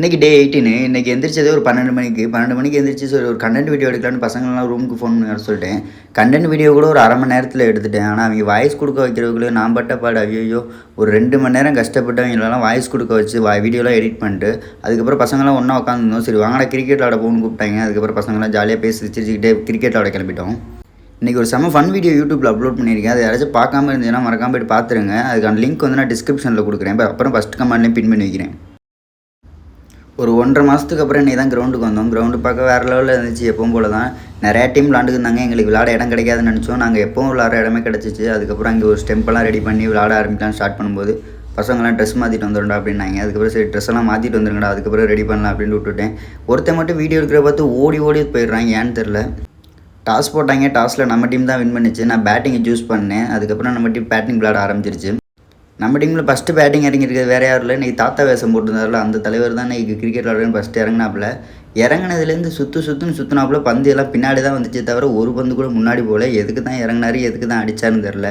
இன்றைக்கி டே 18 இன்றைக்கி எந்திரிச்சதே ஒரு 12 மணிக்கு எந்திரிச்சு சரி ஒரு கண்டென்ட் வீடியோ எடுக்கலான்னு பசங்கள்லாம் ரூமுக்கு ஃபோன் பண்ணி வர சொல்லிட்டேன். கண்டென்ட் வீடியோ கூட ஒரு அரை மணி நேரத்தில் எடுத்துட்டேன். ஆனால் அவங்க வாய்ஸ் கொடுக்க வைக்கிறவங்களே நான் பட்ட பாடு ஐயோ ஒரு 2 மணி நேரம் கஷ்டப்பட்டு அவங்களெல்லாம் வாய்ஸ் கொடுக்க வச்சு வீடியோலாம் எடிட் பண்ணிட்டு அதுக்கப்புறம் பசங்களாம் ஒன்றா உட்காந்துருந்தோம். சரி வாங்கடா கிரிக்கெட் விளாட போகணும்னு கூப்பிட்டாங்க. அதுக்கப்புறம் பசங்களாம் ஜாலியாக பேசி சிரிச்சுக்கிட்டே கிரிக்கெட் விளாட கிளம்பிட்டோம். இன்றைக்கி ஒரு செம்ம ஃபன் வீடியோ யூடியூப்பில் அப்லோட் பண்ணியிருக்கேன். அதை யாராச்சும் பார்க்காம இருந்தீங்கன்னா மறக்காம போய்ட்டு பார்த்துருங்க. அதுக்கான லிங்க் வந்து நான் டிஸ்கிரிப்ஷனில் கொடுக்குறேன். அப்புறம் ஃபஸ்ட் கமெண்ட்லேயும் பின் பண்ணி வைக்கிறேன். ஒரு 1.5 மாதத்துக்கு அப்புறம் இன்றைக்கி தான் கிரவுண்டுக்கு வந்தோம். கிரவுண்டு பார்க்க வேறு லெவலில் இருந்துச்சு. எப்பவும் போல தான் நிறையா டீம் விளாண்டுருந்தாங்க. எங்களுக்கு விளாட இடம் கிடைக்காதுன்னு நினச்சோம். நாங்கள் எப்பவும் விளாட இடமே கிடச்சிச்சு. அதுக்கப்புறம் அங்கே ஒரு ஸ்டெம்பெல்லாம் ரெடி பண்ணி விளாட ஆரம்பிக்கலாம் ஸ்டார்ட் பண்ணும்போது பசங்களாம் ட்ரெஸ் மாற்றிட்டு வந்துடும்டா அப்படின்னாங்க. அதுக்கப்புறம் சரி ட்ரெஸ் எல்லாம் மாற்றிட்டு வந்துருங்கடா அதுக்கப்புறம் ரெடி பண்ணலாம் அப்படின்னு விட்டுட்டேன். ஒருத்தன் மட்டும் வீடியோ எடுக்கிற பார்த்து ஓடி போயிடுறாங்க. ஏன்னு தெரில. டாஸ் போட்டாங்க. டாஸில் நம்ம டீம் தான் வின் பண்ணிச்சு. நான் பேட்டிங்கை சூஸ் பண்ணேன். அதுக்கப்புறம் நம்ம டீம் பேட்டிங் விளாட ஆரம்பிச்சிருச்சு. நம்ம டீமில் ஃபஸ்ட்டு பேட்டிங் இறங்கியிருக்கிறது வேறு யாரும் இல்லை. இன்றைக்கி தாத்தா வேஷம் போட்டிருந்தாருல அந்த தலைவர் தான் இன்றைக்கி கிரிக்கெட் விளாடுறேன்னு ஃபஸ்ட்டு இறங்கினாப்புல. இறங்கினதுலேருந்து சுற்றுனாப்புல பந்து எல்லாம் பின்னாடி தான் வந்துச்சே தவிர ஒரு பந்து கூட முன்னாடி போகல. எதுக்கு தான் இறங்கினாரு எதுக்கு தான் அடித்தாருன்னு தெரில.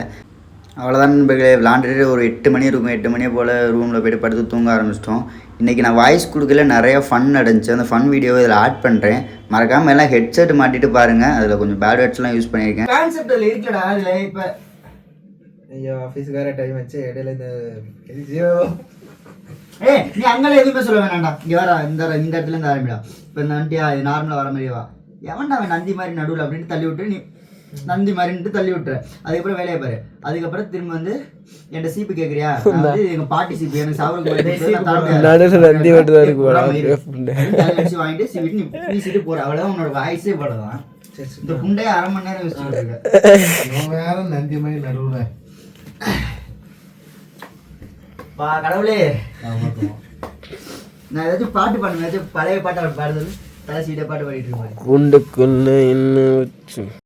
அவ்வளோதான் நண்பர்களே. விளாண்டுட்டு ஒரு 8 மணி இருக்கும். 8 மணியை போல் ரூமில் போய்ட்டு படுத்து தூங்க ஆரம்பிச்சிட்டோம். இன்றைக்கி நான் வாய்ஸ் கொடுக்கல நிறையா ஃபன் நடந்துச்சு. அந்த ஃபன் வீடியோவை இதில் ஆட் பண்ணுறேன். மறக்காமல் எல்லாம் ஹெட்செட் மாட்டிட்டு பாருங்கள். அதில் கொஞ்சம் பேட் வேர்ட்ஸ்லாம் யூஸ் பண்ணியிருக்கேன். கான்செப்ட் அதில் இருக்கடா. அதில் இப்போ ஐயோ ஆஃபீஸுக்கார டைம் வச்சு இடையில இந்த நீ அங்கெல்லாம் எதுவுமே சொல்ல வேணாண்டா. இங்கே வர இந்த இடத்துல இருந்து ஆரம்பிடா. இப்போ இந்த நண்டியா இது நார்மலாக வர மாதிரியே வா. எவன்டா அவன் நந்தி மாதிரி நடுவில் அப்படின்ட்டு தள்ளி விட்டு நீ நந்தி மாதிரின்ட்டு தள்ளி விட்டுற. அதுக்கப்புறம் வேலையை பாரு. அதுக்கப்புறம் திரும்ப வந்து என்கிட்ட சீப்பு கேட்குறியா? எங்கள் பாட்டி சீப்பு எனக்கு சாப்பிட வாங்கிட்டு சீவிட்டு நீ சீட்டு போற. அவ்வளோதான் உன்னோட வாய்ஸே போடலாம். இந்த புண்டையை அரை மணி நேரம் யூஸ் பண்ணிருக்கேன். வேற நந்தி மாதிரி நடுவில் கடவுளே. நான் ஏதாச்சும் பாட்டு பாடுங்க. ஏதாச்சும் பழைய பாட்டு அவர் பாடுறது தலை சீட்டை பாட்டு பாடிட்டு இருப்பேன்.